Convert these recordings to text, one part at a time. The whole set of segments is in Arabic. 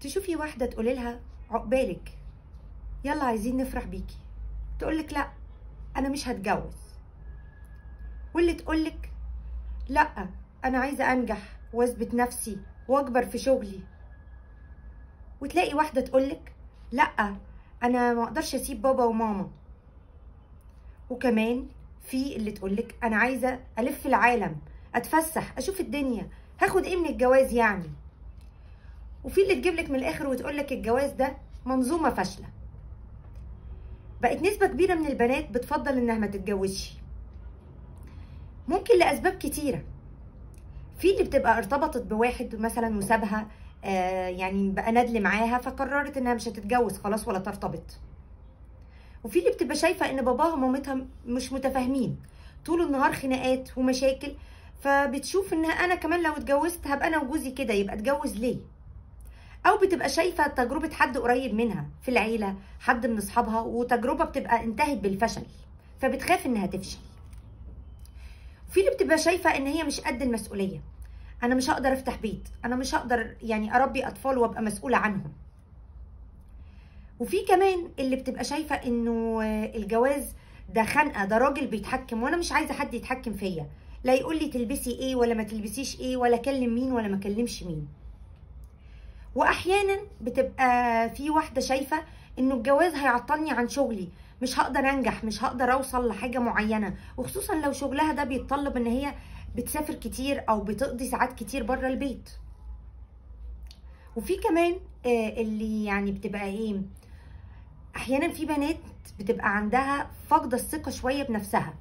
تشوفي واحدة تقولي لها عقبالك، يلا عايزين نفرح بيكي، تقولك لا أنا مش هتجوز. واللي تقولك لا أنا عايزة أنجح وأثبت نفسي وأكبر في شغلي. وتلاقي واحدة تقولك لا أنا ما أقدرش أسيب بابا وماما. وكمان في اللي تقولك أنا عايزة ألف العالم، أتفسح، أشوف الدنيا، هاخد إيه من الجواز يعني. وفي اللي تجيبلك من الآخر وتقولك الجواز ده منظومة فاشلة. بقت نسبة كبيرة من البنات بتفضل إنها ما تتجوزش، ممكن لأسباب كتيرة. في اللي بتبقى ارتبطت بواحد مثلا وسابها، يعني بقى ندل معاها فقررت إنها مش هتتجوز خلاص ولا ترتبط. وفي اللي بتبقى شايفة إن باباها ومامتها مش متفاهمين، طول النهار خناقات ومشاكل، فبتشوف إن أنا كمان لو اتجوزت هبقى أنا وجوزي كده، يبقى اتجوز ليه؟ أو بتبقى شايفة تجربة حد قريب منها في العيلة، حد من أصحابها، وتجربة بتبقى انتهت بالفشل فبتخاف إنها تفشل. في اللي بتبقى شايفة إن هي مش قد المسؤولية، أنا مش هقدر أفتح بيت، أنا مش هقدر يعني أربي أطفال وأبقى مسؤولة عنهم. وفي كمان اللي بتبقى شايفة إنه الجواز ده خنقة، ده راجل بيتحكم وأنا مش عايزة حد يتحكم فيا، لا يقول لي تلبسي إيه ولا ما تلبسيش إيه، ولا أكلم مين ولا ما أكلمش مين. واحيانا بتبقى في واحده شايفه انه الجواز هيعطلني عن شغلي، مش هقدر انجح، مش هقدر اوصل لحاجه معينه، وخصوصا لو شغلها ده بيتطلب ان هي بتسافر كتير او بتقضي ساعات كتير بره البيت. وفي كمان اللي يعني بتبقى ايه، احيانا في بنات بتبقى عندها فقد الثقه شويه بنفسها،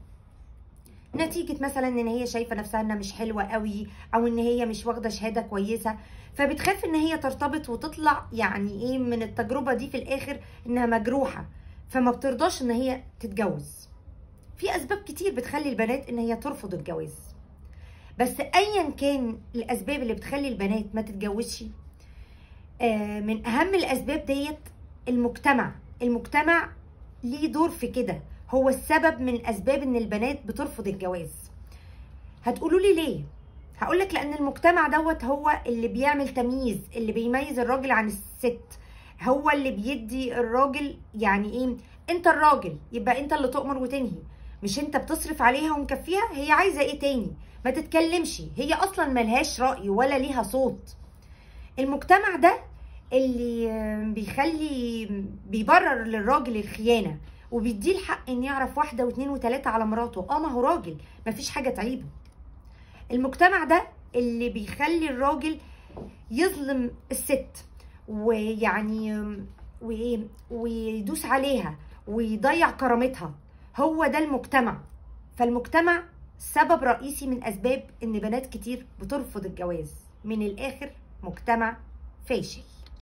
نتيجة مثلا ان هي شايفة نفسها انها مش حلوة قوي، او ان هي مش واخدة شهادة كويسة، فبتخاف ان هي ترتبط وتطلع يعني ايه من التجربة دي في الاخر انها مجروحة، فما بترضاش ان هي تتجوز. في اسباب كتير بتخلي البنات ان هي ترفض الجواز، بس ايا كان الاسباب اللي بتخلي البنات ما تتجوزش، من اهم الاسباب ديت المجتمع ليه دور في كده، هو السبب من اسباب ان البنات بترفض الجواز. هتقولوا لي ليه؟ هقولك لان المجتمع دوت هو اللي بيعمل تمييز، اللي بيميز الراجل عن الست، هو اللي بيدي الراجل يعني ايه، انت الراجل يبقى انت اللي تؤمر وتنهي، مش انت بتصرف عليها ومكفيها، هي عايزه ايه تاني؟ ما تتكلمش، هي اصلا ملهاش رأي ولا ليها صوت. المجتمع ده اللي بيبرر للراجل الخيانه، وبيديه الحق ان يعرف واحده واثنين وثلاثه على مراته، ما هو راجل مفيش حاجه تعيبه. المجتمع ده اللي بيخلي الراجل يظلم الست، ويعني ويدوس عليها ويضيع كرامتها، هو ده المجتمع. فالمجتمع سبب رئيسي من اسباب ان بنات كتير بترفض الجواز، من الاخر مجتمع فاشل.